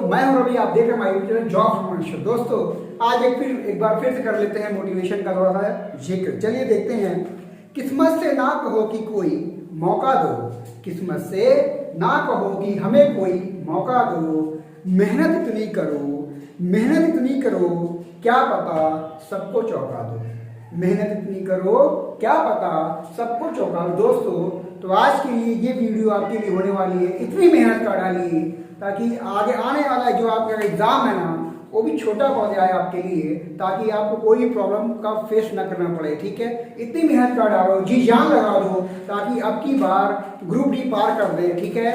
दोस्तों, मैं हूं रवि, आप देख रहे हैं my YouTube channel job for मनुष्य। दोस्तों, आज एक बार फिर से कर लेते हैं मोटिवेशन का थोड़ा सा जिक्र। चलिए देखते हैं। किस्मत से ना कहो कि कोई मौका दो, किस्मत से ना कहो कि हमें कोई मौका दो, मेहनत इतनी करो, मेहनत इतनी करो, क्या पता सबको चौंका दो, मेहनत इतनी करो, क्या पता सबको चौंका दो। दोस्तों, तो आज के लिए ये वीडियो आपके लिए होने वाली है। इतनी मेहनत कर डालिए ताकि आगे आने वाला जो आपका एग्जाम है ना, वो भी छोटा हो जाए आपके लिए, ताकि आपको कोई प्रॉब्लम का फेस ना करना पड़े। ठीक है, इतनी मेहनत कर डालो, जी जान लगा दो, ताकि अब की बार ग्रुप डी पार कर दे। ठीक है,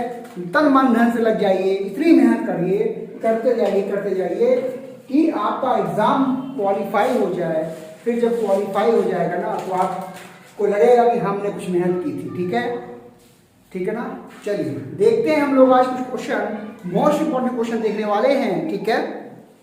तन मन धन से लग जाइए, इतनी मेहनत करिए, करते जाइए कि आपका एग्जाम क्वालिफाई हो जाए। फिर जब क्वालिफाई हो जाएगा ना, तो आपको लगेगा कि हमने कुछ मेहनत की थी। ठीक है ना। चलिए देखते हैं हम लोग आज कुछ क्वेश्चन, मोस्ट इंपॉर्टेंट क्वेश्चन देखने वाले हैं। ठीक है,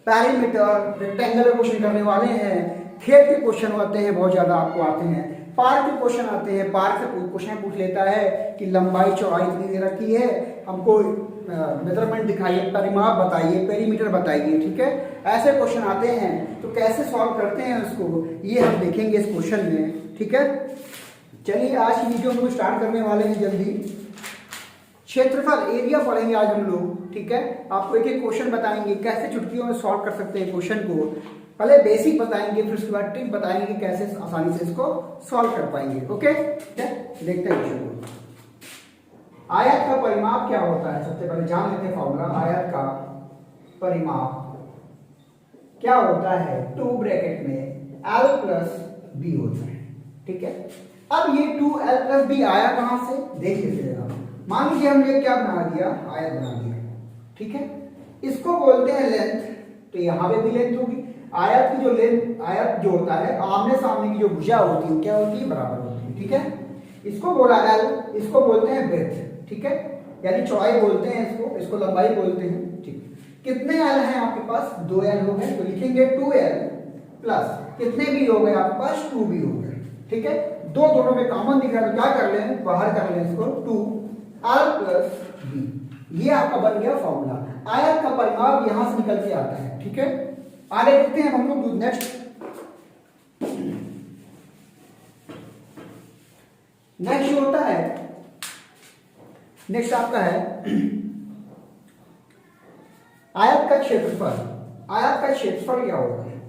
पैरामीटर रेक्टेंगुलर क्वेश्चन करने वाले हैं। खेत के क्वेश्चन आते हैं, बहुत ज्यादा आपको आते हैं। पार्क के क्वेश्चन आते हैं, पार्क से क्वेश्चन पूछ लेता है कि लंबाई चौड़ाई इतनी दे रखी है, हमको मेजरमेंट दिखाइए, परिमाप बताइए, पेरीमीटर बताइए। ठीक है, ऐसे क्वेश्चन आते हैं। तो कैसे सॉल्व करते हैं उसको, ये हम देखेंगे इस क्वेश्चन में। ठीक है, चलिए आज की वीडियो हम लोग स्टार्ट करने वाले हैं जल्दी। क्षेत्रफल एरिया पढ़ेंगे आज हम लोग। ठीक है, आपको एक एक क्वेश्चन बताएंगे, कैसे चुटकियों में सॉल्व कर सकते हैं क्वेश्चन को। पहले बेसिक बताएंगे, फिर उसके बाद ट्रिक बताएंगे कि कैसे आसानी से इसको सॉल्व कर पाएंगे। ओके, देखते हैं क्वेश्चन को। आयत का परिमाप क्या होता है, सबसे पहले जान लेते हैं फॉर्मूला। आयत का परिमाप क्या होता है, 2 ब्रैकेट में l प्लस b होता है। ठीक है, अब ये 2l प्लस b आया कहां से, देख लेते हैं। मान लीजिए हमने क्या बना दिया, आयत बना दिया। ठीक है, इसको बोलते हैं लेंथ, तो यहां पे भी लेंथ होगी। आयत की जो लेंथ, आयत जो होता है, आमने सामने की जो भुजा होती है क्या होती है, बराबर होती है। ठीक है, इसको बोला l, इसको बोलते हैं ब्रेथ। ठीक है, यानी चौड़ाई बोलते हैं इसको लंबाई बोलते हैं। ठीक, कितने l हैं आपके पास, 2l हो गए, तो लिखेंगे 2l प्लस कितने भी हो गए आपके पास, 2b हो गए। ठीक है, दोनों में कॉमन दिख रहा है, तो क्या कर लें, बाहर कर लें इसको, 2l प्लस b। ये आपका बन गया फॉर्मूला। आयत का परिमाप यहां से निकल के आता है। ठीक है, आगे देखते हैं हम लोग नेक्स्ट जो होता है, नेक्स्ट आपका है आयत का क्षेत्रफल। आयत का क्षेत्रफल क्या होता है,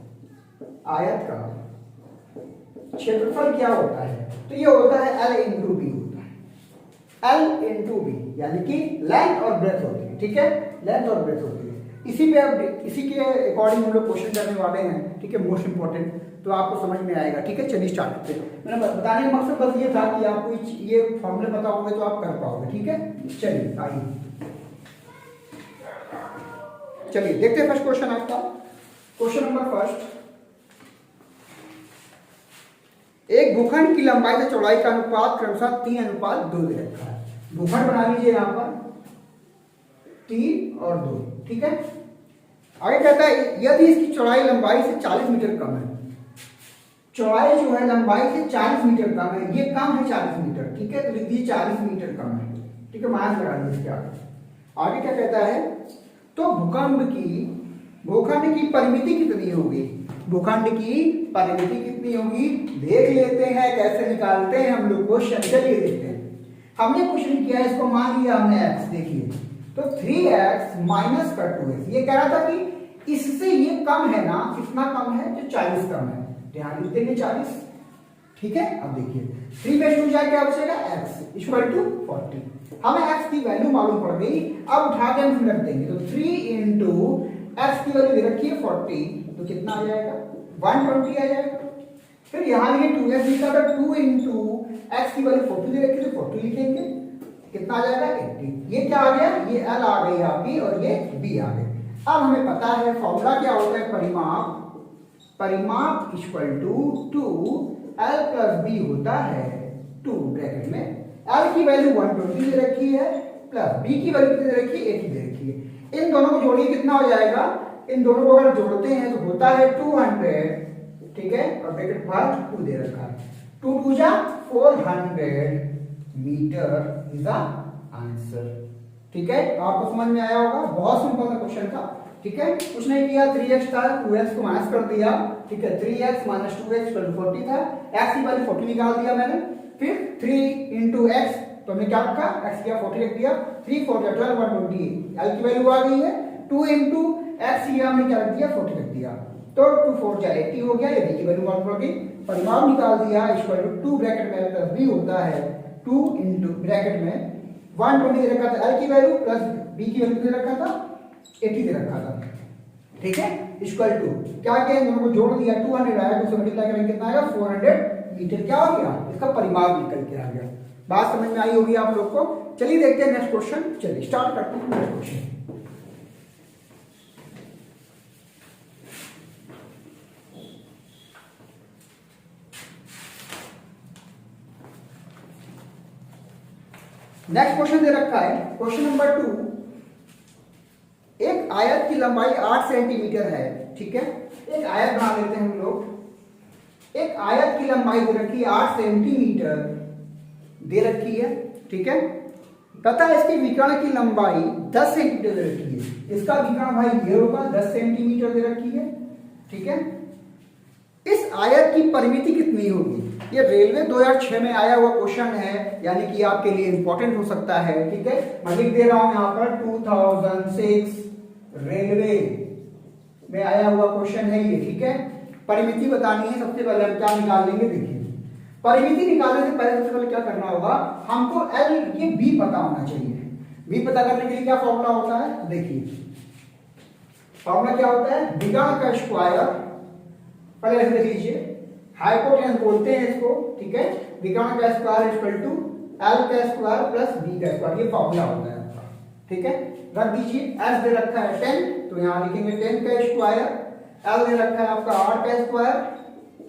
आयत का क्षेत्रफल क्या होता है, तो ये होता है l इंटू बी होता है, l इंटू बी, यानी कि लेंथ और ब्रेथ होती है। ठीक है, लेंथ और ब्रेथ होती है। इसी के अकॉर्डिंग हम लोग क्वेश्चन करने वाले हैं। ठीक है, मोस्ट इंपॉर्टेंट, तो आपको समझ में आएगा। ठीक है, चलिए स्टार्ट करते हैं। मैंने बताने का मकसद बस ये था कि आपको ये फॉर्मूले पता होंगे तो आप कर पाओगे। ठीक है, चलिए आइए, चलिए देखते हैं फर्स्ट क्वेश्चन आपका। क्वेश्चन नंबर फर्स्ट, एक भूखंड की लंबाई से चौड़ाई का अनुपात क्रमशः 3:2 दे रखा है। भूखंड बना लीजिए यहां पर 3 और 2। ठीक है, आगे कहता है यदि इसकी चौड़ाई लंबाई से 40 मीटर कम है, चौड़ाई जो है लंबाई से 40 मीटर कम है, ये कम है 40 मीटर। ठीक है, तो लिख दीजिए 40 मीटर कम है। ठीक है, माइनस लगा दीजिए इसके आगे क्या कहता है, तो भूखंड की परिमिति कितनी होगी, भूखंड की परिमिति कितनी होगी, देख लेते हैं कैसे निकालते हैं हम लोग क्वेश्चन। चलिए देखते हैं। हमने कुछ नहीं किया, इसको मान लिया हमने x। देखिए, तो 3x माइनस का 2x, ये कह रहा था कि इससे ये कम है ना, कितना कम है, जो 40 कम है, ध्यान लिख देंगे 40। ठीक है, अब देखिए 3 में 2 जाए क्या बचेगा, x इक्वल टू 40। हमें x की वैल्यू मालूम पड़ गई, अब उठा के हम रख देंगे, तो 3 इंटू x की वैल्यू दे रखी है 40, तो कितना आ जाएगा, 120 आ जाएगा। फिर यहाँ लिखे 2x लिखा था, 2 इंटू x की वैल्यू 40 दे रखी, तो 40 लिखेंगे, कितना आ जाएगा 80। ये क्या आ गया, ये l आ गई आपकी और ये b आ गई। अब हमें पता है फॉर्मूला क्या होता है, परिमाप equal to 2l plus b होता है 2 ब्रैकेट में l की वैल्यू 120 दे रखी है, प्लस b की वैल्यू कितनी दे रखी है, 80 दे रखी है। इन दोनों को जोड़िए, कितना हो जाएगा, इन दोनों को अगर जोड़ते हैं तो होता है 200। ठीक है, और ब्रैकेट बाहर 2 दे रखा है, 2 2 जा 400 मीटर इज द आंसर। ठीक है, आपको समझ में आया होगा, बहुत सिंपल सा क्वेश्चन था। ठीक है, कुछ नहीं किया, 3x था, 2x को माइनस कर दिया। ठीक है, 3x minus 2x equal to 40 था, x की वैल्यू 40 निकाल दिया मैंने। फिर 3 इंटू एक्स, तो हमने क्या रखा, x किया 40 रख दिया, 3 4 12 120, l की वैल्यू आ गई है। 2 इंटू एक्स किया हमने क्या रख दिया, 40 रख दिया, तो 2 4 जा 80 हो गया, ये b की वैल्यू मालूम पड़ गई, परिमाण निकाल दिया इक्वल टू 2 ब्रैकेट में प्लस b होता है 2 इंटू ब्रैकेट में 120 दे रखा था l की वैल्यू प्लस b की वैल्यू दे रखा था 80 दे रखा था। ठीक है, इक्वल टू क्या किया, इन दोनों को जोड़ दिया, 200 आया, 2 से मल्टीप्लाई करेंगे कितना आएगा, 400 मीटर क्या हो गया, इसका परिमाप निकल के आ गया। बात समझ में आई होगी आप लोग को। चलिए देखते हैं नेक्स्ट क्वेश्चन, चलिए स्टार्ट करते हैं नेक्स्ट क्वेश्चन। नेक्स्ट क्वेश्चन दे रखा है, क्वेश्चन नंबर 2, एक आयत की लंबाई 8 सेंटीमीटर है। ठीक है, एक आयत बना लेते हैं हम लोग। एक आयत की लंबाई दे रखी है 8 सेंटीमीटर दे रखी है। ठीक है, तथा इसकी विकर्ण की लंबाई 10 सेंटीमीटर दे रखी है। इसका विकर्ण भाई ये होगा 10 सेंटीमीटर दे रखी है। ठीक है, इस आयत की परिमिति कितनी होगी, ये रेलवे 2006 में आया हुआ क्वेश्चन है, यानी कि आपके लिए इंपॉर्टेंट हो सकता है। ठीक है, मैं लिख दे रहा हूं यहां पर 2006 रेलवे में आया हुआ क्वेश्चन है ये। ठीक है, परिमिति बतानी है, सबसे पहले हम क्या निकाल लेंगे, देखिए परिमिति निकालने से पहले सबसे पहले क्या करना होगा, हमको एल ये बी पता होना चाहिए। बी पता करने के लिए क्या फॉर्मूला होता है, देखिए फॉर्मूला क्या होता है, विकर्ण का स्क्वायर, पहले ऐसे देख लीजिए, हाइपोटेनस बोलते हैं इसको। ठीक है, विकर्ण का स्क्वायर इक्वल टू एल का स्क्वायर प्लस बी का स्क्वायर, ये फॉर्मूला होता है आपका। ठीक है, रख दीजिए, एस दे रखा है 10, तो यहां लिखेंगे 10 का स्क्वायर, एल दे रखा है आपका 8 का स्क्वायर,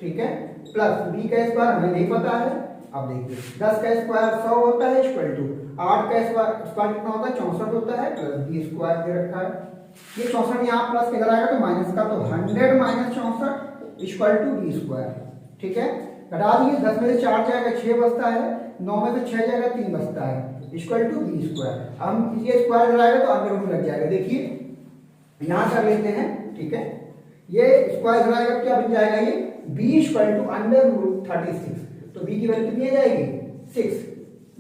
ठीक है, प्लस बी का स्क्वायर हमें नहीं पता है। अब देखिए 10 का स्क्वायर 100 होता है इक्वल टू 8 का स्क्वायर कितना होता है, 64 होता है, प्लस बी स्क्वायर दे रखा है। ये 64 यहाँ प्लस किधर आएगा तो माइनस का, तो 100 minus 64 equal to b square. ठीक है, घटा दिए, 10 में से 4 जाएगा 6 बचता है, 9 में से 6 जाएगा 3 बचता है, इक्वल टू बी स्क्वायर। हम ये स्क्वायर लगाएगा तो अंदर रूट लग जाएगा, देखिए यहां कर लेते हैं। ठीक है, ये स्क्वायर लगाएगा क्या बन जाएगा, ये b equal to under root 36, तो b की वैल्यू कितनी आ जाएगी 6,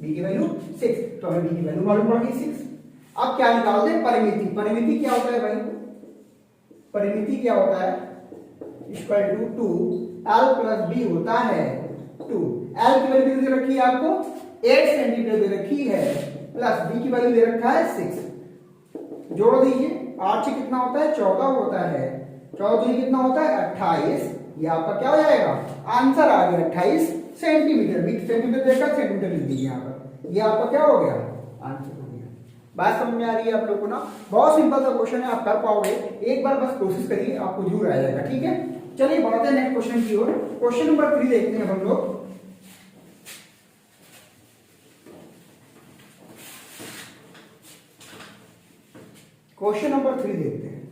b की वैल्यू 6, तो हमें b की वैल्यू मालूम पड़ गई 6। अब क्या निकाल दें, परिमिति। परिमिति क्या होता है भाई, परिमिति क्या होता है, equal to 2 l plus b होता है 2, l की वैल्यू दे रखी है आपको 8 सेंटीमीटर दे रखी है, प्लस b की वैल्यू दे रखा है 6, जोड़ दीजिए, 8 से कितना होता है 14 होता है, 14 से कितना होता है 28, ये आपका क्या हो जाएगा, आंसर आ गया 28 सेंटीमीटर। 20 सेंटीमीटर देखा, सेंटीमीटर लिख दीजिए यहाँ पर, ये आपका क्या हो गया, आंसर हो गया। बात समझ में आ रही है आप लोग को ना, बहुत सिंपल सा क्वेश्चन है, आप कर पाओगे, एक बार बस कोशिश करिए, आपको जरूर आ जाएगा। ठीक है, चलिए बढ़ते हैं नेक्स्ट क्वेश्चन की ओर। क्वेश्चन नंबर 3 देखते हैं हम लोग। क्वेश्चन नंबर 3 देखते हैं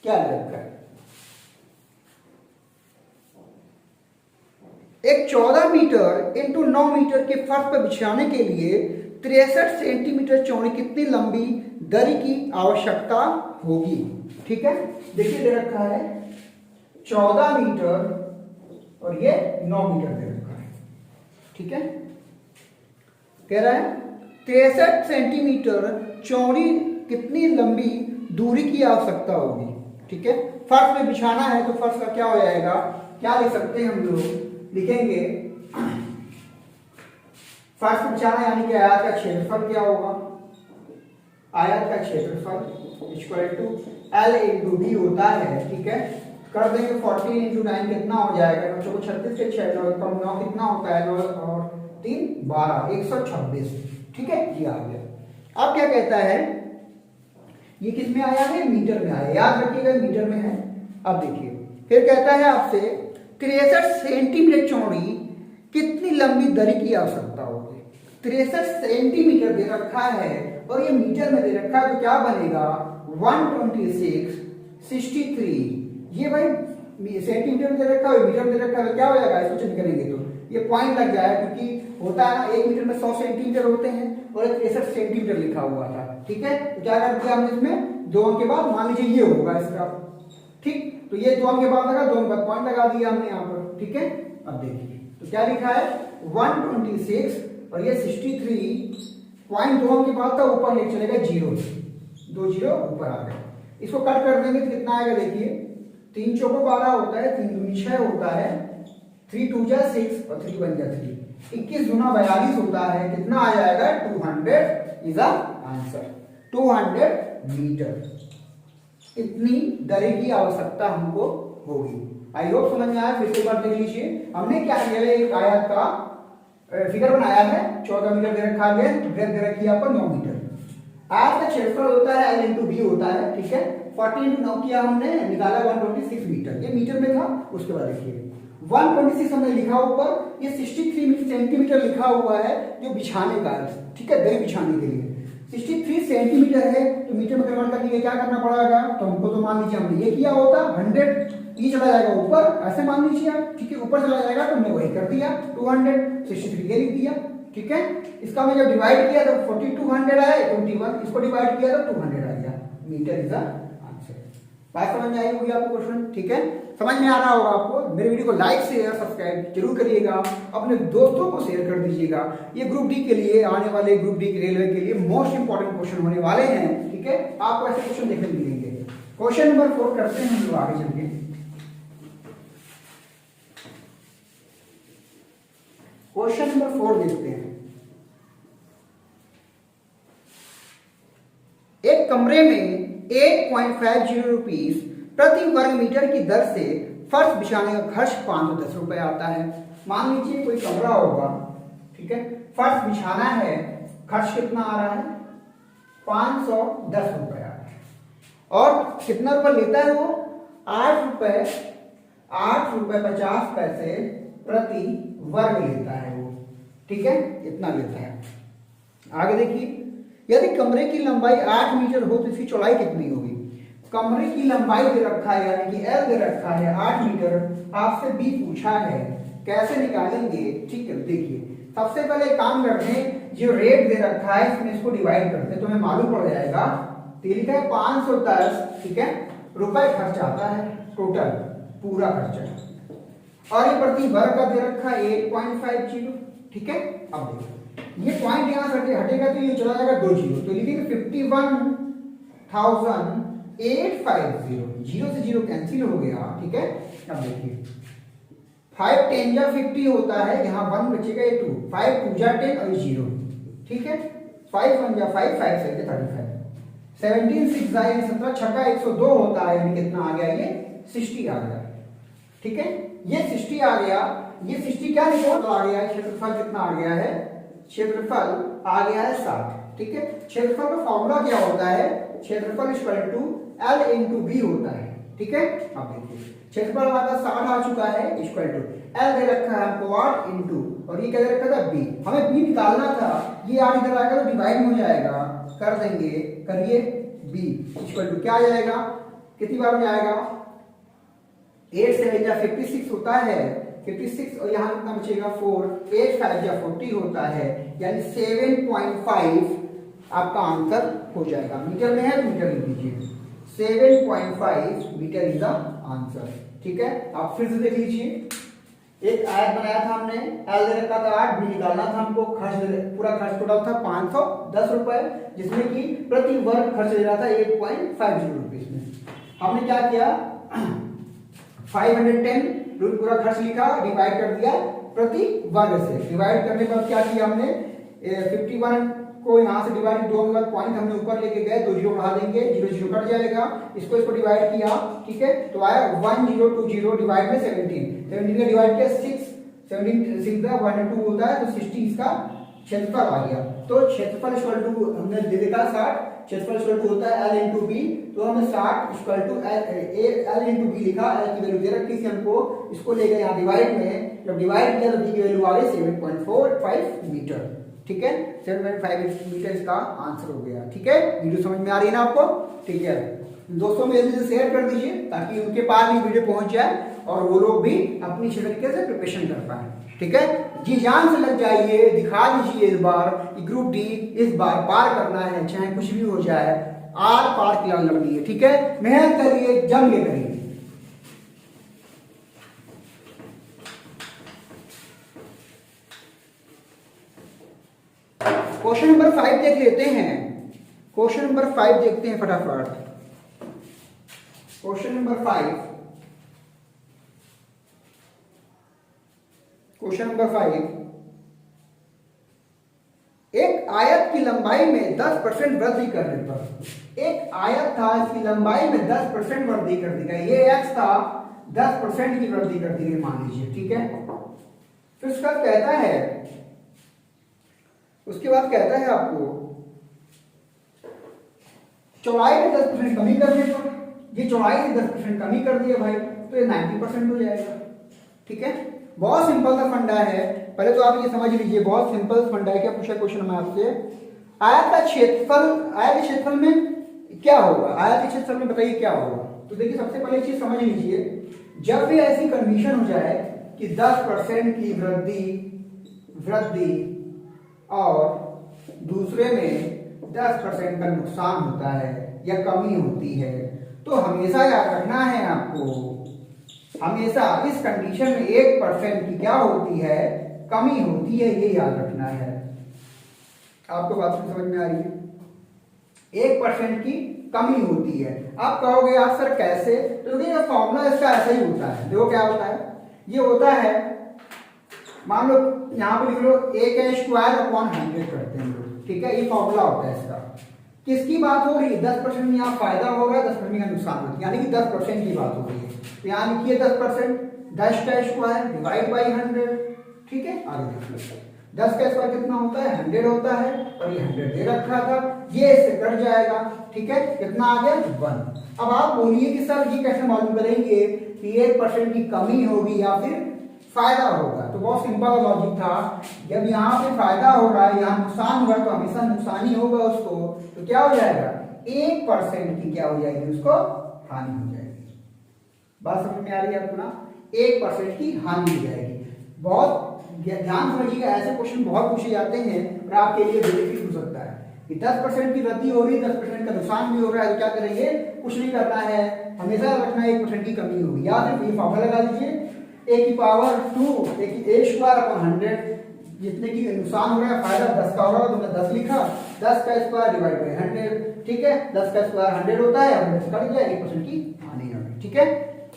क्या लगता है। एक 14 मीटर इंटू 9 मीटर के फर्श पर बिछाने के लिए 63 सेंटीमीटर चौड़ी कितनी लंबी दरी की आवश्यकता होगी। ठीक है, देखिए दे रखा है 14 मीटर और ये 9 मीटर दे रखा है। ठीक है, कह रहा है 63 सेंटीमीटर चौड़ी कितनी लंबी दूरी की आवश्यकता होगी। ठीक है, फर्श में बिछाना है तो फर्श का क्या हो जाएगा, क्या लिख सकते हैं हम लोग, लिखेंगे फर्श में बिछाना यानी कि आयत का क्षेत्रफल क्या होगा, आयत का क्षेत्रफल equal to l into b होता है। ठीक है, कर देंगे 14 इंटू 9 कितना हो जाएगा, बच्चों को 36 के 6 कम 9 कितना होता है, 9 और 3 12 126। ठीक है, ये आ गया। अब क्या कहता है, ये किस में आया है, मीटर में आया, याद रखिएगा मीटर में है। अब देखिए फिर कहता है आपसे 63 सेंटीमीटर चौड़ी कितनी लंबी दरी की आवश्यकता होगी। 63 सेंटीमीटर दे रखा है और ये मीटर में दे रखा है, तो क्या बनेगा 126 63। ये भाई सेंटीमीटर में दे रखा है, मीटर में दे रखा है, तो क्या हो जाएगा, इसको चेंज करेंगे तो ये पॉइंट लग जाए, क्योंकि होता है ना 1 मीटर में 100 सेंटीमीटर होते हैं और 63 सेंटीमीटर लिखा हुआ था। ठीक है, तो क्या कर दिया हमने इसमें 2 अंक के बाद, मान लीजिए ये होगा इसका, ठीक, तो ये 2 अंक के बाद लगा, 2 अंक के बाद पॉइंट लगा दिया हमने यहाँ पर। ठीक है, अब देखिए तो क्या लिखा है 126 और ये 63, पॉइंट 2 अंक के बाद था, ऊपर लेके चलेगा 0, 2 जीरो ऊपर आ गए। इसको कट कर देंगे तो कितना आएगा देखिए, 3 चौको 12 होता है, 3 दूनी 6 होता है, 3 2 जा 6 और 3 1 जा 3, 21 दूना 42 होता है, कितना आ जाएगा 200 इज द आंसर, 200 मीटर। इतनी दरे की आवश्यकता हमको होगी। आई होप समझ में आया। फिर से एक बार देख लीजिए, हमने क्या किया है, एक आयत का फिगर बनाया है, 14 मीटर दे रखा है, ब्रेथ दे रखी है पर 9 मीटर। आयत का क्षेत्रफल होता है L इंटू बी होता है। ठीक है, 40 इंटू 9 किया हमने, निकाला 126 मीटर, ये मीटर में था। उसके बाद देखिए 126 हमने लिखा ऊपर, ये 63 सेंटीमीटर लिखा हुआ है जो बिछाने का है। ठीक है, दरी बिछाने के लिए 63 सेंटीमीटर है, तो मीटर में कन्वर्ट करने के लिए क्या करना पड़ेगा, तो हमको तो मान लीजिए हमने ये किया होता 100, ये चला जाएगा ऊपर, ऐसे मान लीजिए आप। ठीक है, ऊपर चला जाएगा तो हमने वही कर दिया 263 ये लिख दिया। ठीक है, इसका मैं जब डिवाइड किया तो 4200 आया, 21, इसको डिवाइड किया तो 200 आ गया, मीटर इज द आंसर। बात समझ में आई होगी आपको क्वेश्चन। ठीक है, समझ में आ रहा होगा आपको। मेरे वीडियो को लाइक शेयर सब्सक्राइब जरूर करिएगा, अपने दोस्तों को शेयर कर दीजिएगा। ये ग्रुप डी के लिए, आने वाले ग्रुप डी रेलवे के लिए मोस्ट इंपॉर्टेंट क्वेश्चन होने वाले हैं। ठीक है, आपको ऐसे क्वेश्चन देखने मिलेंगे। क्वेश्चन नंबर 4 करते हैं हम लोग आगे चल के। क्वेश्चन नंबर 4 देखते हैं। एक कमरे में 8.50 रुपीज प्रति वर्ग मीटर की दर से फर्श बिछाने का खर्च 510 रुपए आता है। मान लीजिए कोई कमरा होगा, ठीक है, फर्श बिछाना है, खर्च कितना आ रहा है 510 रुपए आ रहा है, और कितना रुपए लेता है वो 8 रुपए 50 पैसे प्रति वर्ग लेता है वो। ठीक है, इतना लेता है। आगे देखिए, यदि कमरे की लंबाई 8 मीटर हो तो इसकी चौड़ाई कितनी होगी। कमरे की लंबाई दे रखा है, यानी कि L दे रखा है 8 मीटर, आपसे B पूछा है, कैसे निकालेंगे। ठीक है, देखिए सबसे पहले काम करते हैं, जो रेट दे रखा है इसमें इसको डिवाइड करते हैं तो हमें मालूम पड़ जाएगा। तो लिखा है 510, ठीक है, रुपए खर्च आता है टोटल पूरा खर्चा, और ये प्रति वर्ग का दे रखा है 8.50। ठीक है, अब देखिए ये पॉइंट यहां से हटेगा तो ये चला जाएगा 2 जीरो, तो लिखेंगे 51,850, जीरो से जीरो कैंसिल हो गया। ठीक है, अब देखिए 5 10 जा 50 होता है, यहाँ 1 बचेगा, ये 2, 5 2 जा 10 और 0। ठीक है, 5 1 जा 5, 5 7 जा 35, 17 6 जा 17, छक्का 102 होता है, यानी कितना आ गया, ये 60 आ गया। ठीक है, ये 60 आ गया, ये 60 क्या रिपोर्ट आ गया, क्षेत्रफल कितना आ गया है, क्षेत्रफल आ गया है 60। ठीक है, क्षेत्रफल का फॉर्मूला क्या होता है, क्षेत्रफल equal to L into b होता है। ठीक है, अब देखिए क्षेत्रफल हमारा 60 आ चुका है, इक्वल टू L दे रखा है हमको 8 इंटू, और ये क्या दे रखा था B, हमें B निकालना था, ये 8 इधर आएगा तो डिवाइड हो जाएगा, कर देंगे, करिए B इक्वल टू क्या आ जाएगा, कितनी बार में आएगा 8 7 जा 56 होता है, 56, और यहाँ कितना बचेगा 4, 8 5 जा 40 होता है, यानी 7.5 आपका आंसर हो जाएगा। मीटर में है तो मीटर लिख दीजिए, 7.5 मीटर इज द आंसर। ठीक है, आप फिर से देख लीजिए, एक आयत बनाया था हमने, L दे रखा था 8, B निकालना था हमको, खर्च पूरा खर्च टोटल था 510 रुपए, जिसमें कि प्रति वर्ग खर्च ले रहा था 8.50 रुपीज में। हमने क्या किया 510 पूरा खर्च लिखा, डिवाइड कर दिया प्रति वर्ग से, डिवाइड करने के बाद क्या किया हमने 51 को यहाँ से डिवाइड 2 के बाद पॉइंट हमने ऊपर लेके गए, 2 जीरो बढ़ा देंगे, 0 0 कट जाएगा, इसको डिवाइड किया। ठीक है, तो आया 1020 डिवाइड में 17 का डिवाइड किया 6, 17 6 का 1 2 होता है, तो 60 इसका क्षेत्रफल आ गया। तो क्षेत्रफल इक्वल टू हमने दे देखा 60, क्षेत्रफल इक्वल टू होता है L इंटू बी, तो हमने 60 equal to L into b लिखा, L की वैल्यू दे रखी थी हमको, इसको ले गए यहाँ डिवाइड में, जब डिवाइड किया तो बी की वैल्यू आ गई 7.45 मीटर। ठीक है, 7.5 मीटर इसका आंसर हो गया। ठीक है, वीडियो समझ में आ रही है ना आपको। ठीक है, दोस्तों में जल्दी से शेयर कर दीजिए ताकि उनके पास भी वीडियो पहुंच जाए और वो लोग भी अपनी अच्छी तरीके से प्रिपरेशन कर पाए। ठीक है, जी जान से लग जाइए, दिखा दीजिए इस बार कि ग्रुप डी इस बार पार करना है, चाहे कुछ भी हो जाए, आर पार की लाइन लड़नी है। ठीक है, मेहनत करिए, जम के करिए। क्वेश्चन नंबर 5 देख लेते हैं। क्वेश्चन नंबर 5 देखते हैं फटाफट। क्वेश्चन नंबर 5, क्वेश्चन नंबर 5, एक आयत की लंबाई में 10% वृद्धि करने पर, एक आयत था, इसकी लंबाई में 10% वृद्धि कर दी गई, ये एक्स था, 10% की वृद्धि कर दी गई मान लीजिए। ठीक है, फिर उसका कहता है, उसके बाद कहता है आपको चौड़ाई में 10% कमी करने पर, ये चौड़ाई से 10% कमी कर दिया भाई, तो ये 90% हो जाएगा। ठीक है, बहुत सिंपल सा फंडा है, पहले तो आप ये समझ लीजिए, बहुत सिंपल फंडा है। क्या पूछा क्वेश्चन में आपसे, आयत का क्षेत्रफल, आयत के क्षेत्रफल में क्या होगा, आयत के क्षेत्रफल में बताइए क्या होगा। तो देखिए सबसे पहले एक चीज समझ लीजिए, जब भी ऐसी कंडीशन हो जाए कि 10% की वृद्धि और दूसरे में 10% का नुकसान होता है या कमी होती है, तो हमेशा याद रखना है आपको, हमेशा इस कंडीशन में 1% की क्या होती है, कमी होती है, ये याद रखना है। आपको बात समझ में आ रही है, 1% की कमी होती है। आप कहोगे यार सर कैसे, तो देखिए फॉर्मूला इसका ऐसा ही होता है। देखो क्या होता है, ये होता है, मान लो यहां पे लिख लो a² करते हैं लोग। ठीक है, ये फॉर्मूला होता है इसका। किसकी बात हो रही है, 10% में यहाँ फायदा हो रहा है, 10% का नुकसान होता है, यानी कि 10% की बात हो रही है। तो यहाँ लिखिए 10%, 10² डिवाइड बाई 100। ठीक है, आगे देख लो 10² कितना होता है, 100 होता है, और ये 100 दे रखा था, ये इससे कट जाएगा। ठीक है, कितना आ गया, 1। अब आप बोलिए कि सर ये कैसे मालूम करेंगे कि 1% की कमी होगी या फिर फायदा होगा। तो बहुत सिंपल लॉजिक था, जब यहाँ पे फायदा हो रहा है, यहाँ नुकसान हुआ, तो हमेशा नुकसान ही होगा उसको, तो क्या हो जाएगा, 1% की क्या हो जाएगी, उसको हानि हो जाएगी। बात समझ में आ रही है आपको ना, 1% की हानि हो जाएगी। बहुत ध्यान समझिएगा, ऐसे क्वेश्चन बहुत पूछे जाते हैं और आपके लिए बेनिफिट हो सकता है कि 10% की वृद्धि हो रही है, 10% का नुकसान भी हो रहा है, तो क्या करेंगे, कुछ नहीं करना है, हमेशा रखना है 1% की कमी होगी। या फिर ये फॉर्मूला लगा दीजिए, a², जितने की नुकसान हो रहा है, फायदा 10 का हो रहा है, तो मैंने 10 लिखा, 10² डिवाइड बाई 100। ठीक है, 10² 100 होता है, 100 कट गया, 1% की हानि होगी। ठीक है,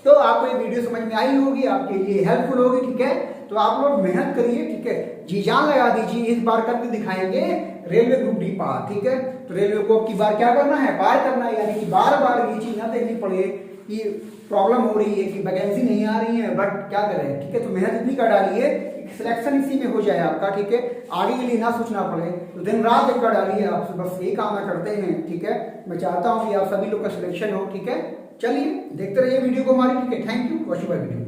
तो आपको ये वीडियो समझ में आई होगी, आपके लिए हेल्पफुल होगी। ठीक है, तो आप लोग मेहनत करिए। ठीक है, जी जान लगा दीजिए, इस बार करके दिखाएंगे रेलवे ग्रुप डी पार। ठीक है, तो रेलवे को अब की बार क्या करना है, पार करना है, यानी कि बार बार ये चीज ना देखनी पड़े कि प्रॉब्लम हो रही है कि वैकेंसी नहीं आ रही है, बट क्या करें। ठीक है, तो मेहनत इतनी कर डालिए सिलेक्शन इसी में हो जाए आपका। ठीक है, आगे के लिए ना सोचना पड़े, तो दिन रात एक कर डालिए, आप बस यही काम करते हैं। ठीक है, मैं चाहता हूँ कि आप सभी लोग का सिलेक्शन हो। ठीक है, चलिए देखते रहिए वीडियो को हमारी। ठीक है, thank you, watching my video.